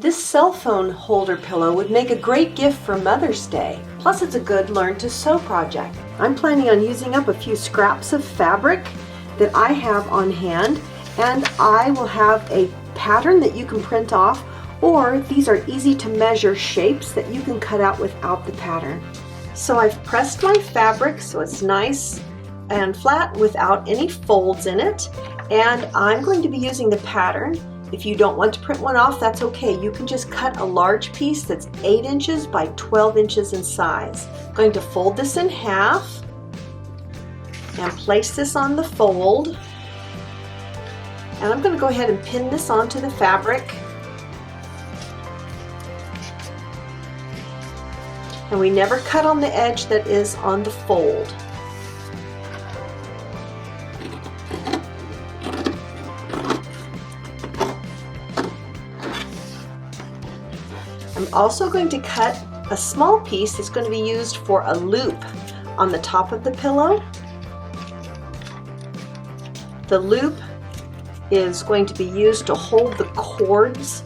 This cell phone holder pillow would make a great gift for Mother's Day. Plus it's a good learn to sew project. I'm planning on using up a few scraps of fabric that I have on hand, and I will have a pattern that you can print off, or these are easy to measure shapes that you can cut out without the pattern. So I've pressed my fabric so it's nice and flat without any folds in it, and I'm going to be using the pattern. If you don't want to print one off, that's okay. You can just cut a large piece that's 8 inches by 12 inches in size. I'm going to fold this in half and place this on the fold. And I'm going to go ahead and pin this onto the fabric. And we never cut on the edge that is on the fold. I'm also going to cut a small piece that's going to be used for a loop on the top of the pillow. The loop is going to be used to hold the cords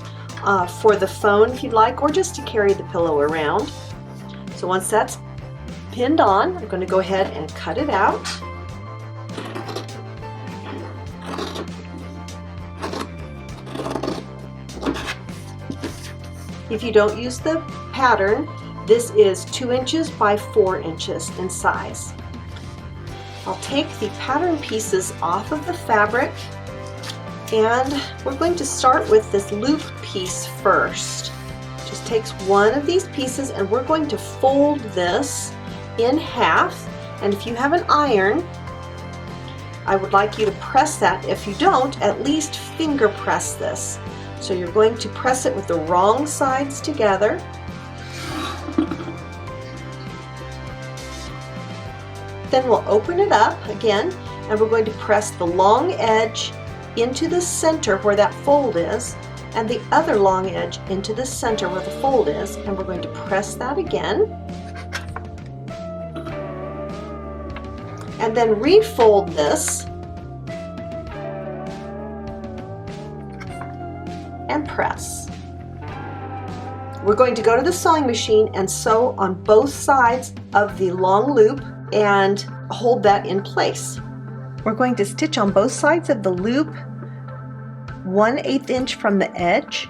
for the phone if you'd like, or just to carry the pillow around. So once that's pinned on, I'm going to go ahead and cut it out. If you don't use the pattern, this is 2 inches by 4 inches in size. I'll take the pattern pieces off of the fabric, and we're going to start with this loop piece first. Just takes one of these pieces, and we're going to fold this in half. And if you have an iron, I would like you to press that. If you don't, at least finger press this. So you're going to press it with the wrong sides together. Then we'll open it up again, and we're going to press the long edge into the center where that fold is, and the other long edge into the center where the fold is, and we're going to press that again. And then refold this and press. We're going to go to the sewing machine and sew on both sides of the long loop and hold that in place. We're going to stitch on both sides of the loop 1/8 inch from the edge,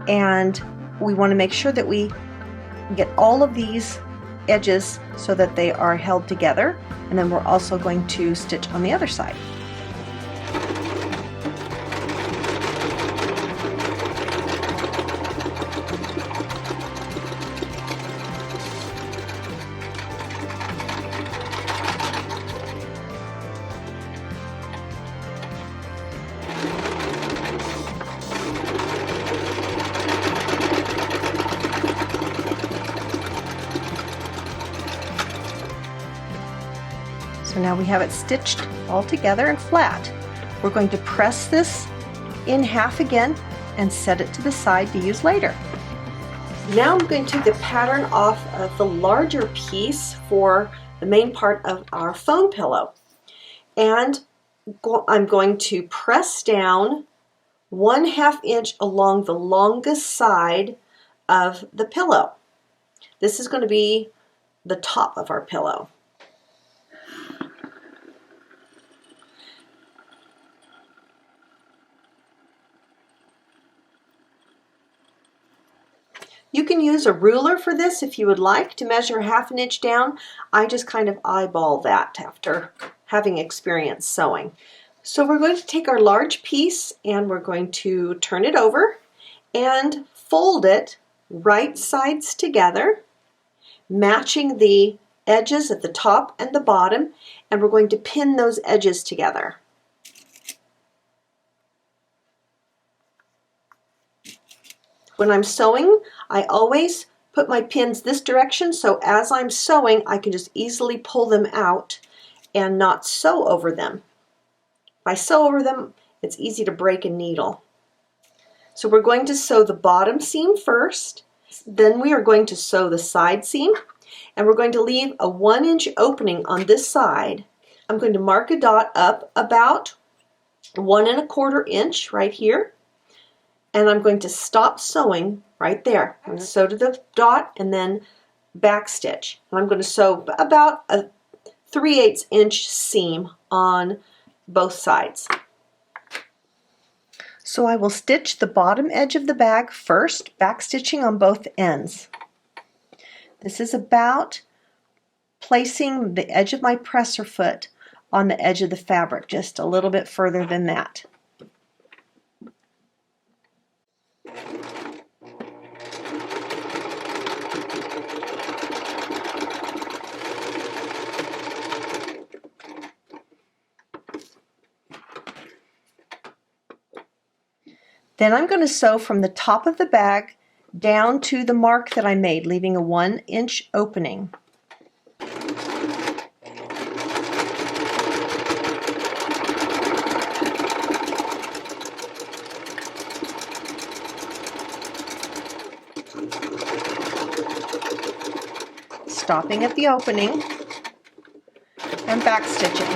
and we want to make sure that we get all of these edges so that they are held together, and then we're also going to stitch on the other side. So now we have it stitched all together and flat. We're going to press this in half again and set it to the side to use later. Now I'm going to take the pattern off of the larger piece for the main part of our phone pillow. And I'm going to press down 1/2 inch along the longest side of the pillow. This is going to be the top of our pillow. You can use a ruler for this if you would like to measure 1/2 inch down. I just kind of eyeball that after having experience sewing. So we're going to take our large piece and we're going to turn it over and fold it right sides together, matching the edges at the top and the bottom, and we're going to pin those edges together. When I'm sewing, I always put my pins this direction, so as I'm sewing, I can just easily pull them out and not sew over them. If I sew over them, it's easy to break a needle. So we're going to sew the bottom seam first, then we are going to sew the side seam, and we're going to leave a 1 inch opening on this side. I'm going to mark a dot up about 1 1/4 inch right here. and I'm going to stop sewing right there. I'm going to sew to the dot and then back stitch. And I'm going to sew about a 3/8 inch seam on both sides. So I will stitch the bottom edge of the bag first, back stitching on both ends. This is about placing the edge of my presser foot on the edge of the fabric, just a little bit further than that. Then I'm going to sew from the top of the bag down to the mark that I made, leaving a 1-inch opening. Stopping at the opening and back stitching.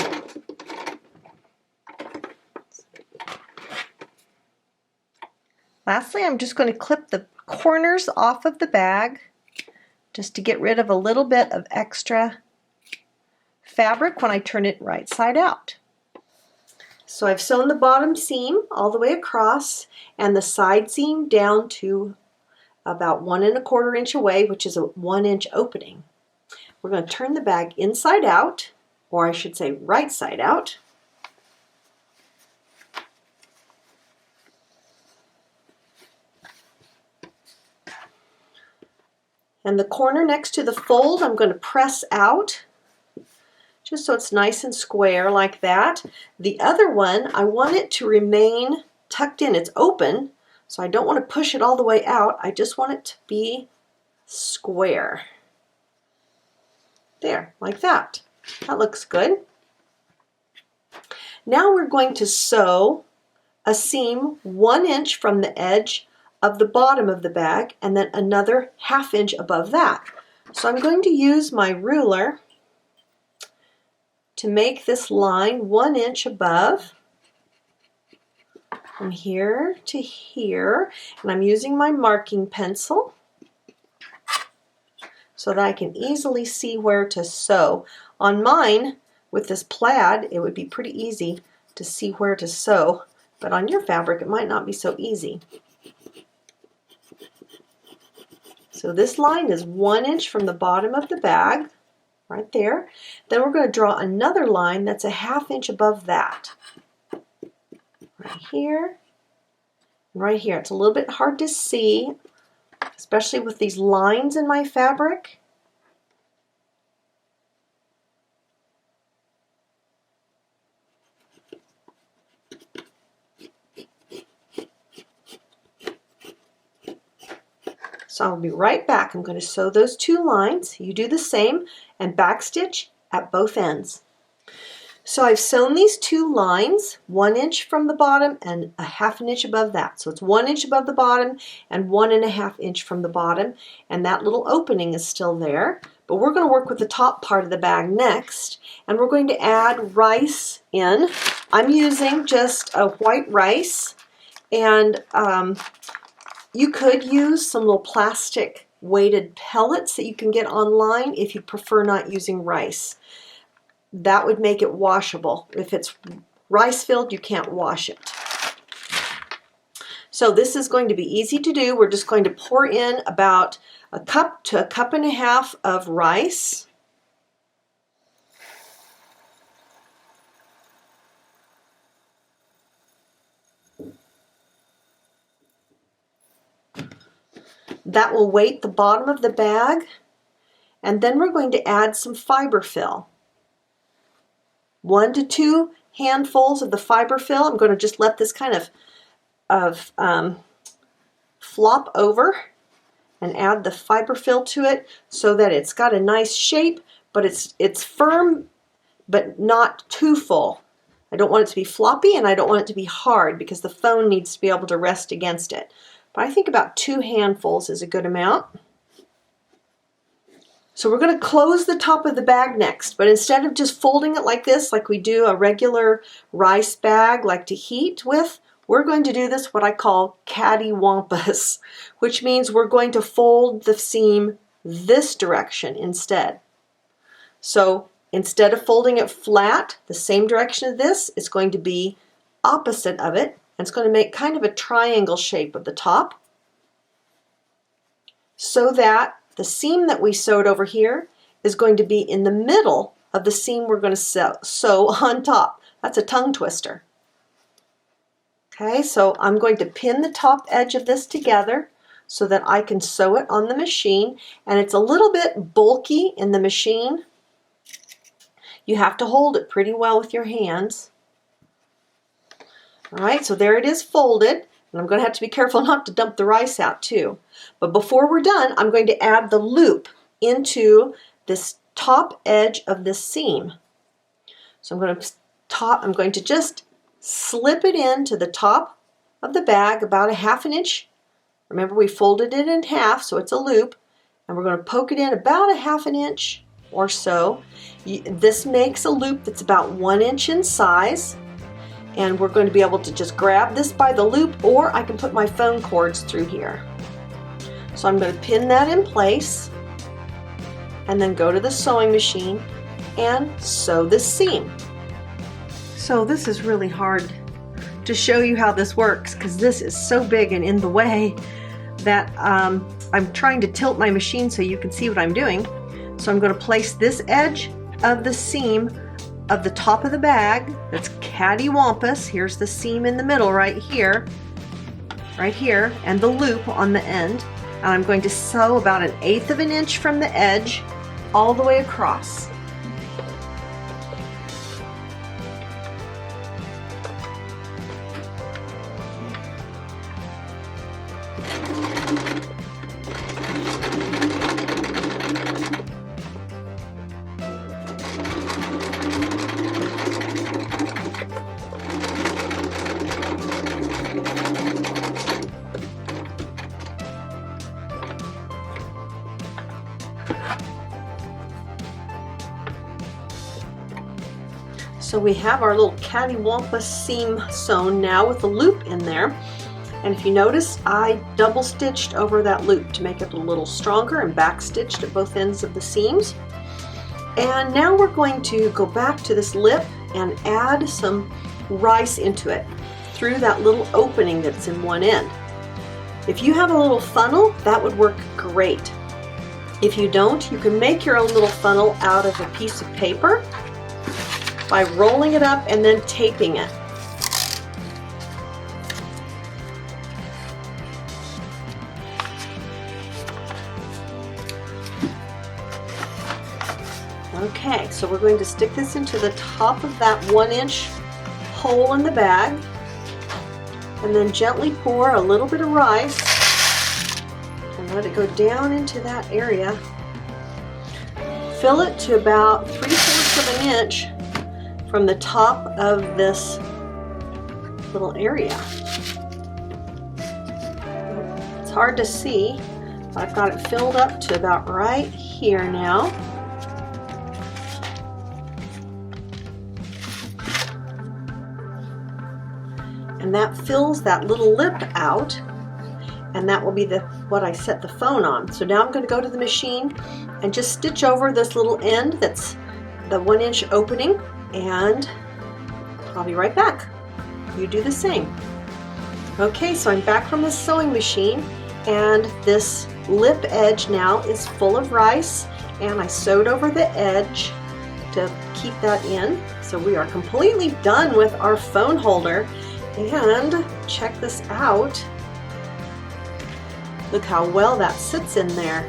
Lastly, I'm just going to clip the corners off of the bag just to get rid of a little bit of extra fabric when I turn it right side out. So I've sewn the bottom seam all the way across and the side seam down to about 1 1/4 inch away, which is a 1-inch opening. We're going to turn the bag inside out, or I should say right side out. And the corner next to the fold, I'm going to press out, just so it's nice and square like that. The other one, I want it to remain tucked in. It's open, so I don't want to push it all the way out. I just want it to be square. There, like that. That looks good. Now we're going to sew a seam 1 inch from the edge of the bottom of the bag and then another 1/2 inch above that. So I'm going to use my ruler to make this line 1 inch above from here to here, and I'm using my marking pencil so that I can easily see where to sew. On mine, with this plaid, it would be pretty easy to see where to sew, but on your fabric it might not be so easy. So this line is 1 inch from the bottom of the bag, right there. Then we're going to draw another line that's a 1/2 inch above that. Right here, and right here. It's a little bit hard to see, especially with these lines in my fabric. So I'll be right back. I'm going to sew those 2 lines. You do the same and backstitch at both ends. So I've sewn these 2 lines, 1 inch from the bottom and a 1/2 inch above that. So it's 1 inch above the bottom and 1 1/2 inch from the bottom, and that little opening is still there. But we're going to work with the top part of the bag next, and we're going to add rice in. I'm using just a white rice, and you could use some little plastic weighted pellets that you can get online if you prefer not using rice. That would make it washable. If it's rice filled, you can't wash it. So this is going to be easy to do. We're just going to pour in about a cup to a cup and a half of rice. That will weight the bottom of the bag, and then we're going to add some fiber fill. 1 to 2 handfuls of the fiber fill. I'm going to just let this kind of flop over and add the fiber fill to it so that it's got a nice shape, but it's firm but not too full. I don't want it to be floppy and I don't want it to be hard because the phone needs to be able to rest against it. But I think about 2 handfuls is a good amount. So we're going to close the top of the bag next, but instead of just folding it like this, like we do a regular rice bag like to heat with, we're going to do this what I call cattywampus, which means we're going to fold the seam this direction instead. So instead of folding it flat, the same direction of this, it's going to be opposite of it, and it's going to make kind of a triangle shape of the top, so that the seam that we sewed over here is going to be in the middle of the seam we're going to sew on top. That's a tongue twister. Okay, so I'm going to pin the top edge of this together so that I can sew it on the machine, and it's a little bit bulky in the machine. You have to hold it pretty well with your hands. All right, so there it is folded, and I'm going to have to be careful not to dump the rice out too. But before we're done, I'm going to add the loop into this top edge of this seam. So I'm going to just slip it into the top of the bag about 1/2 inch. Remember, we folded it in half, so it's a loop, and we're going to poke it in about 1/2 inch or so. This makes a loop that's about 1 inch in size, and we're going to be able to just grab this by the loop, or I can put my phone cords through here. So I'm going to pin that in place and then go to the sewing machine and sew this seam. So this is really hard to show you how this works because this is so big and in the way that I'm trying to tilt my machine so you can see what I'm doing. So I'm going to place this edge of the seam of the top of the bag, that's cattywampus. Here's the seam in the middle right here, and the loop on the end. And I'm going to sew about 1/8 inch from the edge all the way across. So we have our little cattywampus seam sewn now with a loop in there. And if you notice, I double stitched over that loop to make it a little stronger and back stitched at both ends of the seams. And now we're going to go back to this lip and add some rice into it through that little opening that's in one end. If you have a little funnel, that would work great. If you don't, you can make your own little funnel out of a piece of paper by rolling it up and then taping it. Okay, so we're going to stick this into the top of that 1 inch hole in the bag, and then gently pour a little bit of rice and let it go down into that area. Fill it to about 3/4 of an inch from the top of this little area. It's hard to see, but I've got it filled up to about right here now. And that fills that little lip out, and that will be what I set the phone on. So now I'm going to go to the machine and just stitch over this little end that's the 1 inch opening, and I'll be right back. You do the same. Okay, so I'm back from the sewing machine, and this lip edge now is full of rice, and I sewed over the edge to keep that in. So we are completely done with our phone holder, and check this out. Look how well that sits in there.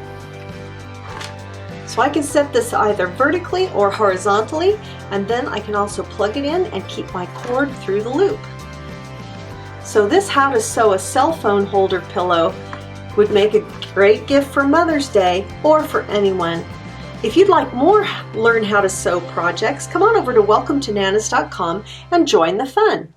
So I can set this either vertically or horizontally, and then I can also plug it in and keep my cord through the loop. So this how to sew a cell phone holder pillow would make a great gift for Mother's Day or for anyone. If you'd like more Learn How to Sew projects, come on over to welcometonanas.com and join the fun.